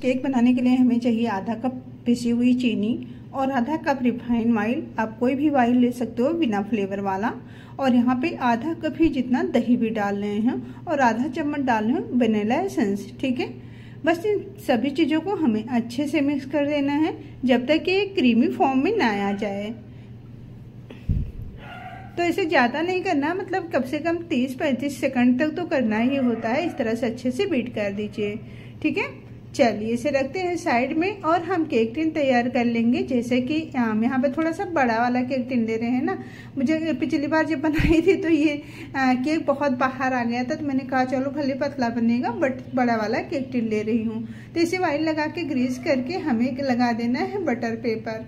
Cake बनाने के लिए हमें चाहिए आधा कप पिसी हुई चीनी और आधा कप रिफाइंड ऑयल। आप कोई भी ऑयल ले सकते हो बिना फ्लेवर वाला। और यहाँ पे आधा कप ही जितना दही भी डाल रहे हैं और आधा चम्मच डाल रहे हैं वनीला एसेंस। ठीक है, बस इन सभी चीज़ों को हमें अच्छे से मिक्स कर देना है जब तक कि ये क्रीमी फॉर्म में ना आ जाए। तो इसे ज़्यादा नहीं करना, मतलब कम से कम 30-35 सेकंड तक तो करना ही होता है। इस तरह से अच्छे से बीट कर दीजिए। ठीक है, चलिए इसे रखते हैं साइड में और हम केक टिन तैयार कर लेंगे। जैसे कि हम यहाँ पे थोड़ा सा बड़ा वाला केक टिन ले रहे हैं ना। मुझे पिछली बार जब बनाई थी तो ये केक बहुत बाहर आ गया था, तो मैंने कहा चलो भले पतला बनेगा बट बड़ा वाला केक टिन ले रही हूँ। तो इसे ऑयल लगा के ग्रीस करके हमें लगा देना है बटर पेपर।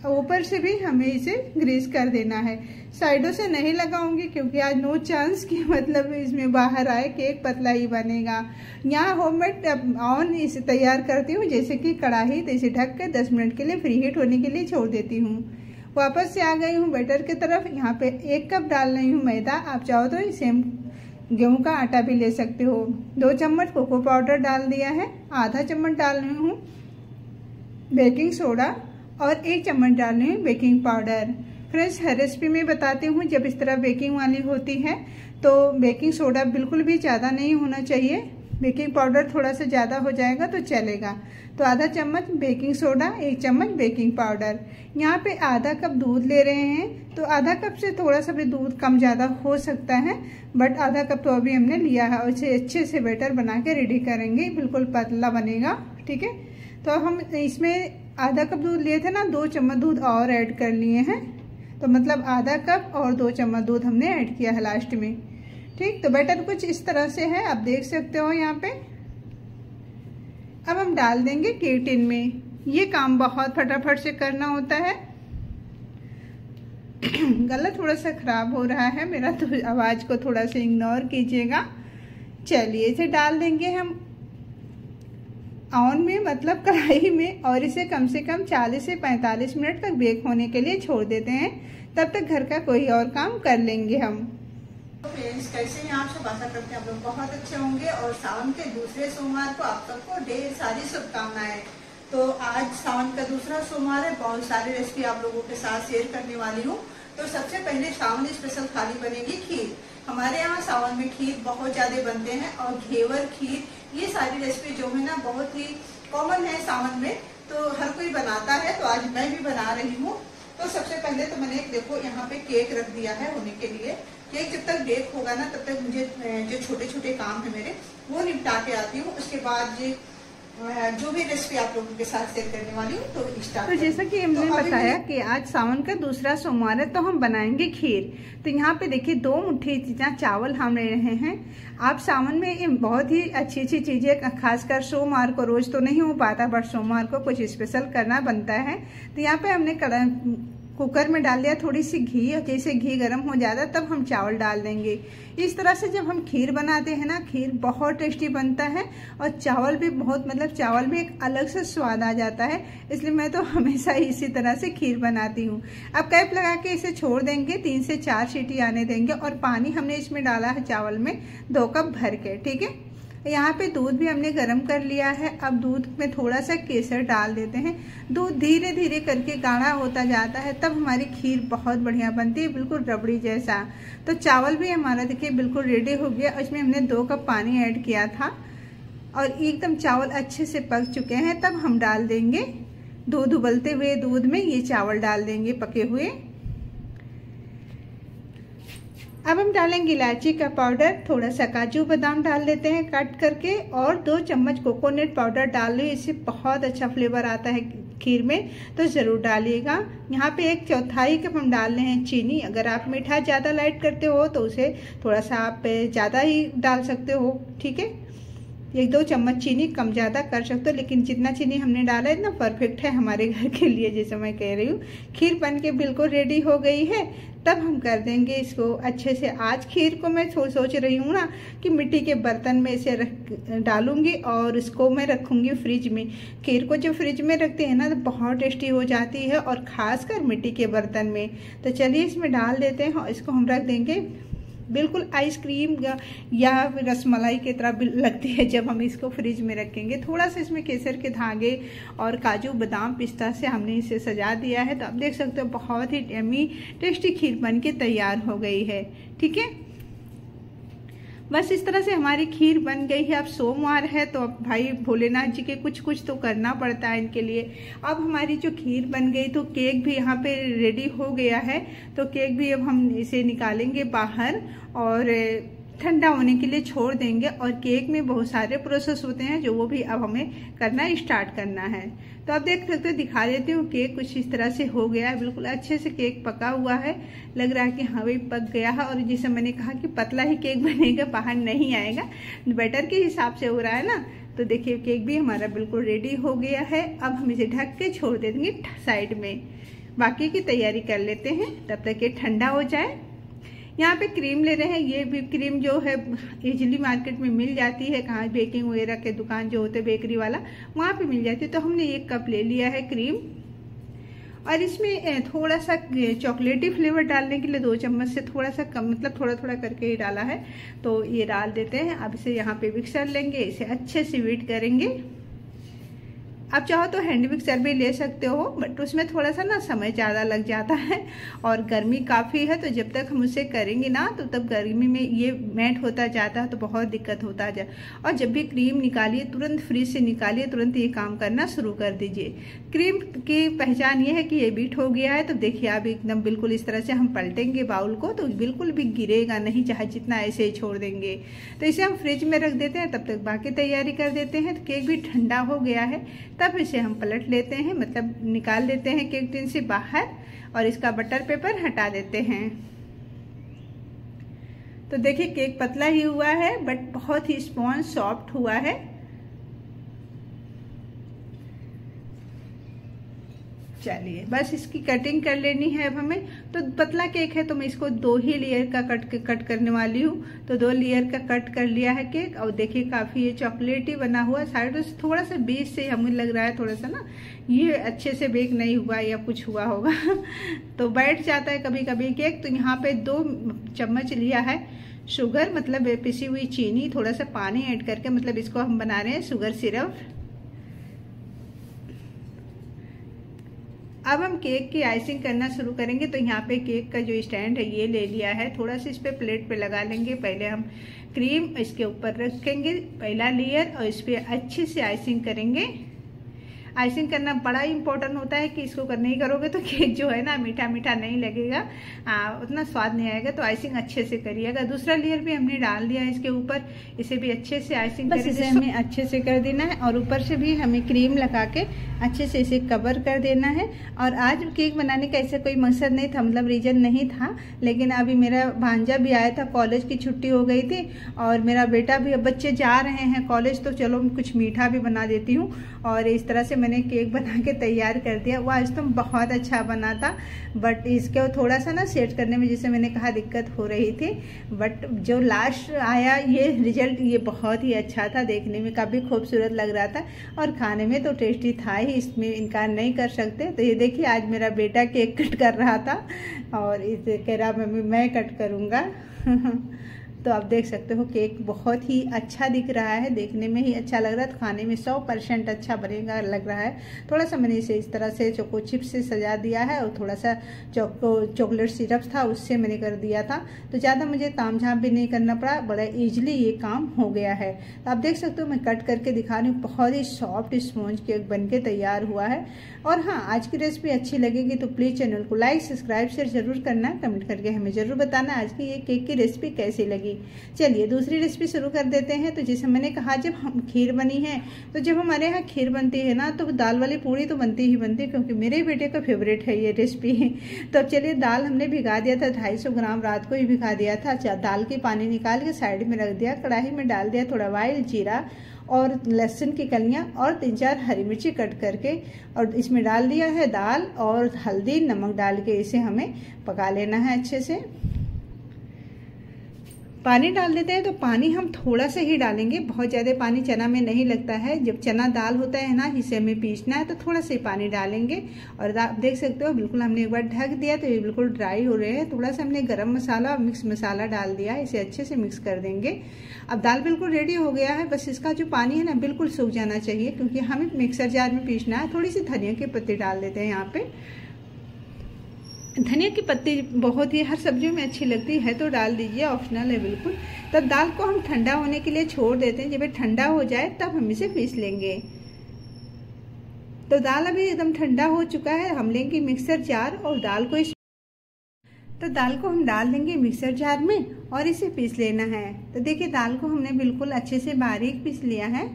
ऊपर से भी हमें इसे ग्रीस कर देना है। साइडों से नहीं लगाऊंगी क्योंकि आज नो चांस कि मतलब इसमें बाहर आए, केक पतला ही बनेगा। यहाँ होममेड ऑन इसे तैयार करती हूँ, जैसे कि कढ़ाई, तो इसे ढक कर 10 मिनट के लिए फ्री हीट होने के लिए छोड़ देती हूँ। वापस से आ गई हूँ बैटर की तरफ। यहाँ पे 1 कप डाल रही हूँ मैदा। आप चाहो तो सेम गेहूं का आटा भी ले सकते हो। 2 चम्मच कोको पाउडर डाल दिया है। आधा चम्मच डाल रही हूँ बेकिंग सोडा और 1 चम्मच डाल रही हूँ बेकिंग पाउडर। फ्रेंड्स, हर रेसिपी में बताती हूँ जब इस तरह बेकिंग वाली होती है तो बेकिंग सोडा बिल्कुल भी ज़्यादा नहीं होना चाहिए। बेकिंग पाउडर थोड़ा सा ज़्यादा हो जाएगा तो चलेगा। तो आधा चम्मच बेकिंग सोडा, 1 चम्मच बेकिंग पाउडर। यहाँ पे आधा कप दूध ले रहे हैं, तो आधा कप से थोड़ा सा भी दूध कम ज़्यादा हो सकता है, बट आधा कप तो अभी हमने लिया है। और इसे अच्छे से बैटर बना के रेडी करेंगे, बिल्कुल पतला बनेगा। ठीक है, तो हम इसमें आधा कप दूध लिए थे ना, 2 चम्मच दूध और ऐड कर लिए हैं। तो मतलब आधा कप और 2 चम्मच दूध हमने ऐड किया है लास्ट में। ठीक, तो बैटर कुछ इस तरह से है, आप देख सकते हो यहाँ पे। अब हम डाल देंगे केक टिन में। ये काम बहुत फटाफट से करना होता है। गला थोड़ा सा खराब हो रहा है मेरा, तो आवाज़ को थोड़ा सा इग्नोर कीजिएगा। चलिए इसे डाल देंगे हम ऑन में, मतलब कढ़ाई में, और इसे कम से कम 40 से 45 मिनट तक बेक होने के लिए छोड़ देते हैं। तब तक घर का कोई और काम कर लेंगे हम। तो फ्रेंड्स, कैसे हैं आप सब? आशा करते हैं आप लोग बहुत अच्छे होंगे और सावन के दूसरे सोमवार को आप सबको ढेर सारी शुभकामनाएं। तो आज सावन का दूसरा सोमवार है, बहुत सारी रेसिपी आप लोगों के साथ शेयर करने वाली हूँ। तो सबसे पहले सावन स्पेशल थाली बनेगी खीर। हमारे यहाँ सावन में खीर बहुत ज्यादा बनते हैं और घेवर, खीर, ये सारी रेसिपी जो है ना बहुत ही कॉमन है सावन में, तो हर कोई बनाता है। तो आज मैं भी बना रही हूँ। तो सबसे पहले तो मैंने देखो यहाँ पे केक रख दिया है होने के लिए। केक जब तक बेक होगा ना तब तक मुझे जो छोटे छोटे काम है मेरे वो निपटा के आती हूँ। उसके बाद जो भी रेसिपी आप लोगों के साथ शेयर करने वाली हूँ तो स्टार्ट। तो जैसा कि हमने बताया कि आज सावन का दूसरा सोमवार है, तो हम बनाएंगे खीर। तो यहाँ पे देखिए 2 मुट्ठी जितना चावल हम ले रहे हैं। आप सावन में बहुत ही अच्छी अच्छी चीजें, खासकर सोमवार को, रोज तो नहीं हो पाता बट सोमवार को कुछ स्पेशल करना बनता है। तो यहाँ पे हमने कुकर में डाल दिया थोड़ी सी घी, और जैसे घी गर्म हो जाता तब हम चावल डाल देंगे। इस तरह से जब हम खीर बनाते हैं ना, खीर बहुत टेस्टी बनता है और चावल भी बहुत, मतलब चावल भी एक अलग से स्वाद आ जाता है। इसलिए मैं तो हमेशा इसी तरह से खीर बनाती हूँ। अब कैप लगा के इसे छोड़ देंगे, 3 से 4 सीटी आने देंगे। और पानी हमने इसमें डाला है चावल में 2 कप भर के। ठीक है, यहाँ पे दूध भी हमने गर्म कर लिया है। अब दूध में थोड़ा सा केसर डाल देते हैं। दूध धीरे धीरे करके गाढ़ा होता जाता है, तब हमारी खीर बहुत बढ़िया बनती है, बिल्कुल रबड़ी जैसा। तो चावल भी हमारा देखिए बिल्कुल रेडी हो गया। इसमें हमने 2 कप पानी ऐड किया था और एकदम चावल अच्छे से पक चुके हैं। तब हम डाल देंगे दूध, उबलते हुए दूध में ये चावल डाल देंगे पके हुए। अब हम डालेंगे इलायची का पाउडर, थोड़ा सा काजू बादाम डाल लेते हैं काट करके, और 2 चम्मच कोकोनट पाउडर डाल लो। इससे बहुत अच्छा फ्लेवर आता है खीर में, तो ज़रूर डालिएगा। यहाँ पे 1/4 कप हम डाल रहे हैं चीनी। अगर आप मीठा ज़्यादा लाइक करते हो तो उसे थोड़ा सा आप ज़्यादा ही डाल सकते हो। ठीक है, 1-2 चम्मच चीनी कम ज़्यादा कर सकते हो, लेकिन जितना चीनी हमने डाला है इतना परफेक्ट है हमारे घर के लिए, जैसे मैं कह रही हूँ। खीर बन के बिल्कुल रेडी हो गई है। तब हम कर देंगे इसको अच्छे से। आज खीर को मैं सोच रही हूँ ना कि मिट्टी के बर्तन में इसे डालूंगी और इसको मैं रखूंगी फ्रिज में। खीर को जो फ्रिज में रखते हैं ना तो बहुत टेस्टी हो जाती है, और ख़ासकर मिट्टी के बर्तन में। तो चलिए इसमें डाल देते हैं और इसको हम रख देंगे बिल्कुल आइसक्रीम या रसमलाई की तरह लगती है जब हम इसको फ्रिज में रखेंगे। थोड़ा सा इसमें केसर के धागे और काजू बादाम पिस्ता से हमने इसे सजा दिया है। तो आप देख सकते हो बहुत ही यम्मी टेस्टी खीर बन के तैयार हो गई है। ठीक है, बस इस तरह से हमारी खीर बन गई है। अब सोमवार है तो अब भाई भोलेनाथ जी के कुछ तो करना पड़ता है इनके लिए। अब हमारी जो खीर बन गई तो केक भी यहाँ पे रेडी हो गया है। तो केक भी अब हम इसे निकालेंगे बाहर और ठंडा होने के लिए छोड़ देंगे। और केक में बहुत सारे प्रोसेस होते हैं जो वो भी अब हमें करना स्टार्ट करना है। तो आप देख सकते हो, दिखा देती हूँ। केक कुछ इस तरह से हो गया है, बिल्कुल अच्छे से केक पका हुआ है। लग रहा है कि हाँ भाई पक गया है। और जैसे मैंने कहा कि पतला ही केक बनेगा, बाहर नहीं आएगा, बैटर के हिसाब से हो रहा है ना। तो देखिए केक भी हमारा बिल्कुल रेडी हो गया है। अब हम इसे ढक के छोड़ देंगे साइड में, बाकी की तैयारी कर लेते हैं तब तक ये ठंडा हो जाए। यहाँ पे क्रीम ले रहे हैं। ये भी क्रीम जो है इजीली मार्केट में मिल जाती है, कहाँ बेकिंग वगैरह के दुकान जो होते हैं बेकरी वाला, वहाँ पे मिल जाती है। तो हमने 1 कप ले लिया है क्रीम और इसमें थोड़ा सा चॉकलेटी फ्लेवर डालने के लिए 2 चम्मच से थोड़ा सा कम, मतलब थोड़ा थोड़ा करके ही डाला है। तो ये डाल देते हैं। अब इसे यहाँ पे मिक्सर लेंगे, इसे अच्छे से बीट करेंगे। आप चाहो तो हैंड मिक्सर भी ले सकते हो, बट उसमें थोड़ा सा ना समय ज़्यादा लग जाता है और गर्मी काफ़ी है। तो जब तक हम उसे करेंगे ना तो तब गर्मी में ये मैट होता जाता है तो बहुत दिक्कत होता है। और जब भी क्रीम निकालिए तुरंत फ्रिज से निकालिए, तुरंत ये काम करना शुरू कर दीजिए। क्रीम की पहचान ये है कि ये बीट हो गया है। तो देखिए अब एकदम बिल्कुल इस तरह से हम पलटेंगे बाउल को तो बिल्कुल भी गिरेगा नहीं, चाहे जितना ऐसे ही छोड़ देंगे। तो इसे हम फ्रिज में रख देते हैं, तब तक बाकी तैयारी कर देते हैं। तो केक भी ठंडा हो गया है, तब इसे हम पलट लेते हैं, मतलब निकाल लेते हैं केक टिन से बाहर और इसका बटर पेपर हटा देते हैं। तो देखिए केक पतला ही हुआ है बट बहुत ही स्पॉन्ज सॉफ्ट हुआ है। चलिए बस इसकी कटिंग कर लेनी है अब हमें। तो पतला केक है तो मैं इसको 2 ही लेयर का कट करने वाली हूँ। तो 2 लेयर का कट कर लिया है केक। और देखिए काफ़ी ये चॉकलेटी बना हुआ, साइडों से थोड़ा सा बीच से हमें लग रहा है थोड़ा सा ना ये अच्छे से बेक नहीं हुआ या कुछ हुआ होगा तो बैठ जाता है कभी कभी केक। तो यहाँ पे 2 चम्मच लिया है शुगर, मतलब पिसी हुई चीनी, थोड़ा सा पानी ऐड करके, मतलब इसको हम बना रहे हैं शुगर सिरप। अब हम केक की आइसिंग करना शुरू करेंगे। तो यहाँ पे केक का जो स्टैंड है ये ले लिया है, थोड़ा सा इस पे प्लेट पे लगा लेंगे। पहले हम क्रीम इसके ऊपर रखेंगे पहला लेयर और इस पे अच्छे से आइसिंग करेंगे। आइसिंग करना बड़ा इंपॉर्टेंट होता है कि इसको नहीं करोगे तो केक जो है ना मीठा मीठा नहीं लगेगा, उतना स्वाद नहीं आएगा। तो आइसिंग अच्छे से करिएगा। दूसरा लेयर भी हमने डाल दिया है इसके ऊपर, इसे भी अच्छे से आइसिंग बस इसे हमें अच्छे से कर देना है। और ऊपर से भी हमें क्रीम लगा के अच्छे से इसे कवर कर देना है। और आज केक बनाने का ऐसा कोई मकसद नहीं था, मतलब रीजन नहीं था, लेकिन अभी मेरा भांजा भी आया था, कॉलेज की छुट्टी हो गई थी और मेरा बेटा भी, अब बच्चे जा रहे हैं कॉलेज तो चलो कुछ मीठा भी बना देती हूँ। और इस तरह से मैंने केक बना के तैयार कर दिया। वो आज तो बहुत अच्छा बना था, बट इसके थोड़ा सा ना सेट करने में जैसे मैंने कहा दिक्कत हो रही थी। बट जो लास्ट आया ये रिजल्ट ये बहुत ही अच्छा था, देखने में काफ़ी खूबसूरत लग रहा था और खाने में तो टेस्टी था ही, इसमें इनकार नहीं कर सकते। तो ये देखिए आज मेरा बेटा केक कट कर रहा था और इसे कह रहा मम्मी मैं कट करूँगा तो आप देख सकते हो केक बहुत ही अच्छा दिख रहा है, देखने में ही अच्छा लग रहा है, तो खाने में 100% अच्छा बनेगा लग रहा है। थोड़ा सा मैंने इसे इस तरह से चोको चिप से सजा दिया है और थोड़ा सा चॉकलेट सिरप था उससे मैंने कर दिया था। तो ज़्यादा मुझे तामझाम भी नहीं करना पड़ा, बड़ा ईजिली ये काम हो गया है। तो आप देख सकते हो मैं कट करके दिखा रही हूँ, बहुत ही सॉफ्ट स्पॉन्ज केक बन के तैयार हुआ है। और हाँ, आज की रेसिपी अच्छी लगेगी तो प्लीज़ चैनल को लाइक सब्सक्राइब शेयर जरूर करना, कमेंट करके हमें ज़रूर बताना आज की ये केक की रेसिपी कैसी लगी। चलिए दूसरी रेसिपी शुरू कर देते हैं। तो जैसे मैंने कहा जब हम खीर बनी है, तो जब हमारे यहाँ खीर बनती है ना तो दाल वाली पूड़ी तो बनती ही बनती है, क्योंकि मेरे बेटे का फेवरेट है ये रेसिपी। तो अब चलिए दाल हमने भिगा दिया था 250 ग्राम, रात को ही भिगा दिया था। दाल की पानी निकाल के साइड में रख दिया, कढ़ाई में डाल दिया थोड़ा ऑयल, जीरा और लहसुन की कलियां और 3-4 हरी मिर्ची कट करके और इसमें डाल दिया है दाल और हल्दी नमक डाल के इसे हमें पका लेना है अच्छे से। पानी डाल देते हैं तो पानी हम थोड़ा सा ही डालेंगे, बहुत ज़्यादा पानी चना में नहीं लगता है। जब चना दाल होता है ना, इसे हमें पीसना है तो थोड़ा सा ही पानी डालेंगे। और आप देख सकते हो बिल्कुल हमने एक बार ढक दिया तो ये बिल्कुल ड्राई हो रहे हैं। थोड़ा सा हमने गरम मसाला और मिक्स मसाला डाल दिया, इसे अच्छे से मिक्स कर देंगे। अब दाल बिल्कुल रेडी हो गया है, बस इसका जो पानी है ना बिल्कुल सूख जाना चाहिए, क्योंकि हमें मिक्सर जार में पीसना है। थोड़ी सी धनिया की पत्ती डाल देते हैं यहाँ पे। धनिया की पत्ती बहुत ही हर सब्जियों में अच्छी लगती है तो डाल दीजिए, ऑप्शनल है बिल्कुल। तब दाल को हम ठंडा होने के लिए छोड़ देते हैं, जब ये ठंडा हो जाए तब हम इसे पीस लेंगे। तो दाल अभी एकदम ठंडा हो चुका है, हम लेंगे मिक्सर जार और दाल को हम डाल देंगे मिक्सर जार में और इसे पीस लेना है। तो देखिए दाल को हमने बिल्कुल अच्छे से बारीक पीस लिया है।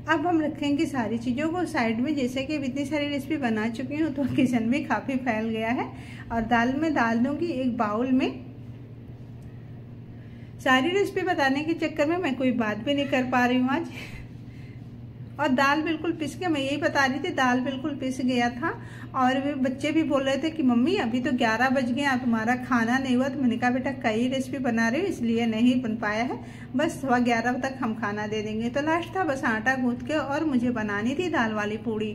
अब हम रखेंगे सारी चीज़ों को साइड में। जैसे कि इतनी सारी रेसिपी बना चुकी हूँ तो किचन में काफ़ी फैल गया है। और दाल में डाल दूँगी एक बाउल में। सारी रेसिपी बताने के चक्कर में मैं कोई बात भी नहीं कर पा रही हूँ आज। और दाल बिल्कुल पिस के, मैं यही बता रही थी, दाल बिल्कुल पिस गया था। और वे बच्चे भी बोल रहे थे कि मम्मी अभी तो 11 बज गए, तुम्हारा खाना नहीं हुआ। तो मैंने कहा बेटा कई रेसिपी बना रही हूँ इसलिए नहीं बन पाया है, बस 11:15 तक हम खाना दे देंगे। तो लास्ट था बस आटा गूंथ के, और मुझे बनानी थी दाल वाली पूड़ी।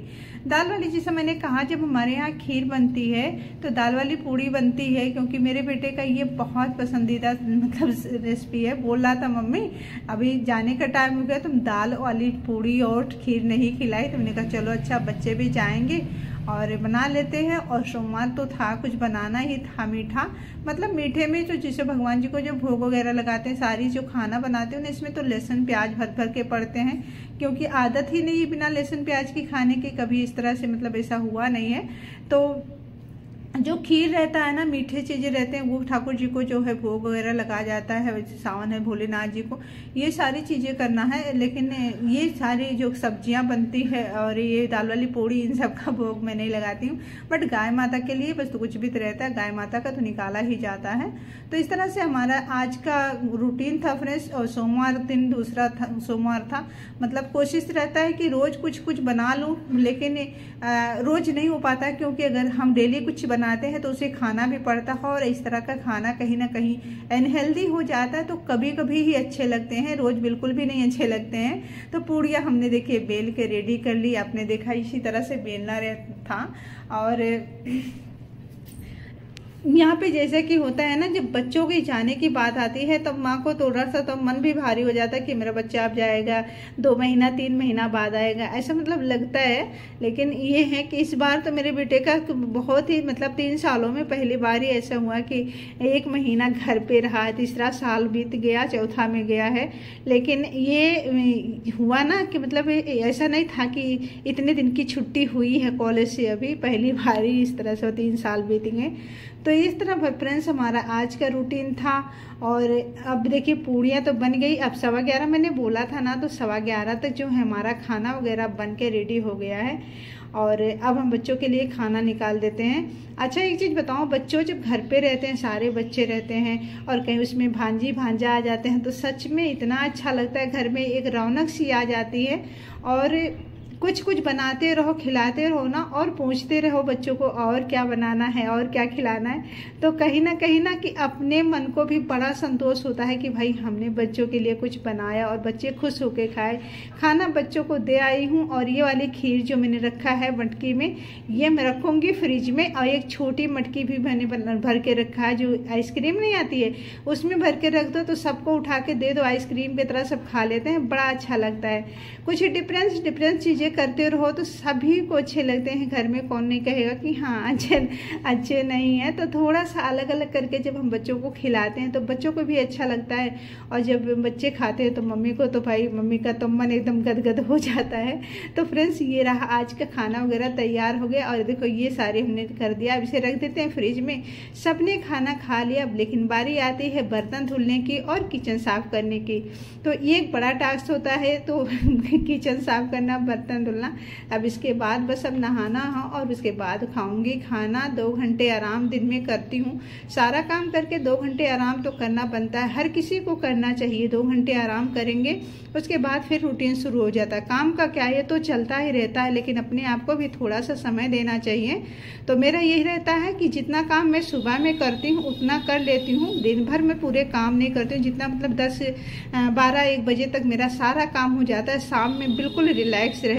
दाल वाली, जैसे मैंने कहा जब हमारे यहाँ खीर बनती है तो दाल वाली पूड़ी बनती है, क्योंकि मेरे बेटे का ये बहुत पसंदीदा मतलब रेसिपी है। बोल रहा था मम्मी अभी जाने का टाइम हो गया, तुम दाल वाली पूड़ी और खीर नहीं खिलाई। तो मैंने कहा चलो अच्छा, बच्चे भी जाएंगे और बना लेते हैं। और सोमवार तो था, कुछ बनाना ही था मीठा, मतलब मीठे में तो जैसे भगवान जी को जो भोग वगैरह लगाते हैं, सारी जो खाना बनाते हैं इसमें तो लहसुन प्याज भर भर के पड़ते हैं, क्योंकि आदत ही नहीं बिना लहसुन प्याज की खाने की, कभी इस तरह से मतलब ऐसा हुआ नहीं है। तो जो खीर रहता है ना, मीठे चीज़ें रहते हैं, वो ठाकुर जी को जो है भोग वगैरह लगाया जाता है। वैसे सावन है, भोलेनाथ जी को ये सारी चीज़ें करना है। लेकिन ये सारी जो सब्जियां बनती है और ये दाल वाली पूड़ी, इन सब का भोग मैं नहीं लगाती हूँ। बट गाय माता के लिए बस तो कुछ भी तो रहता है, गाय माता का तो निकाला ही जाता है। तो इस तरह से हमारा आज का रूटीन था फ्रेंड्स। और सोमवार दिन दूसरा सोमवार था, मतलब कोशिश रहता है कि रोज़ कुछ कुछ बना लूँ, लेकिन रोज़ नहीं हो पाता, क्योंकि अगर हम डेली कुछ बनाते हैं तो उसे खाना भी पड़ता है। और इस तरह का खाना कहीं ना कहीं अनहेल्दी हो जाता है, तो कभी कभी ही अच्छे लगते हैं, रोज़ बिल्कुल भी नहीं अच्छे लगते हैं। तो पूड़ियाँ हमने देखिए बेल के रेडी कर ली, आपने देखा इसी तरह से बेलना था। और यहाँ पे जैसे कि होता है ना, जब बच्चों के जाने की बात आती है तब माँ को थोड़ा सा तो मन भी भारी हो जाता है कि मेरा बच्चा अब जाएगा, 2 महीना 3 महीना बाद आएगा, ऐसा मतलब लगता है। लेकिन ये है कि इस बार तो मेरे बेटे का बहुत ही मतलब 3 सालों में पहली बार ही ऐसा हुआ कि 1 महीना घर पे रहा। तीसरा साल बीत गया, चौथा में गया है। लेकिन ये हुआ ना कि मतलब ऐसा नहीं था कि इतने दिन की छुट्टी हुई है कॉलेज से, अभी पहली बार ही इस तरह से 3 साल बीतेंगे। तो इस तरह फ्रेंड्स हमारा आज का रूटीन था। और अब देखिए पूड़ियाँ तो बन गई। अब 11:15 मैंने बोला था ना, तो 11:15 तक जो है हमारा खाना वगैरह बन के रेडी हो गया है। और अब हम बच्चों के लिए खाना निकाल देते हैं। अच्छा एक चीज़ बताऊँ, बच्चों जब घर पे रहते हैं, सारे बच्चे रहते हैं और कहीं उसमें भांजी भांजा आ जाते हैं, तो सच में इतना अच्छा लगता है, घर में एक रौनक सी आ जाती है। और कुछ कुछ बनाते रहो, खिलाते रहो ना, और पूछते रहो बच्चों को और क्या बनाना है और क्या खिलाना है। तो कहीं ना कि अपने मन को भी बड़ा संतोष होता है कि भाई हमने बच्चों के लिए कुछ बनाया और बच्चे खुश होके खाए। खाना बच्चों को दे आई हूँ। और ये वाली खीर जो मैंने रखा है मटकी में, ये मैं रखूँगी फ्रिज में। और एक छोटी मटकी भी मैंने भर के रखा है, जो आइसक्रीम नहीं आती है उसमें भर के रख दो तो सबको उठा के दे दो, आइसक्रीम की तरह सब खा लेते हैं, बड़ा अच्छा लगता है। कुछ डिफरेंस चीज़ें करते रहो तो सभी को अच्छे लगते हैं। घर में कौन नहीं कहेगा कि हाँ अच्छे नहीं है। तो थोड़ा सा अलग अलग करके जब हम बच्चों को खिलाते हैं तो बच्चों को भी अच्छा लगता है। और जब बच्चे खाते हैं तो मम्मी को तो भाई मम्मी का तो मन एकदम गदगद हो जाता है। तो फ्रेंड्स ये रहा आज का खाना वगैरह तैयार हो गया। और देखो ये सारे हमने कर दिया, अब इसे रख देते हैं फ्रिज में। सबने खाना खा लिया, अब लेकिन बारी आती है बर्तन धुलने की और किचन साफ करने की। तो ये एक बड़ा टास्क होता है, तो किचन साफ करना, बर्तन बर्तन धुलना। अब इसके बाद बस अब नहाना है और उसके बाद खाऊंगी खाना। 2 घंटे आराम दिन में करती हूँ। सारा काम करके 2 घंटे आराम तो करना बनता है, हर किसी को करना चाहिए। 2 घंटे आराम करेंगे उसके बाद फिर रूटीन शुरू हो जाता है। काम का क्या, ये तो चलता ही रहता है, लेकिन अपने आप को भी थोड़ा सा समय देना चाहिए। तो मेरा यही रहता है कि जितना काम मैं सुबह में करती हूँ उतना कर लेती हूँ। दिन भर में पूरे काम नहीं करती हूँ, जितना मतलब 10, 12, 1 बजे तक मेरा सारा काम हो जाता है। शाम में बिल्कुल रिलैक्स रह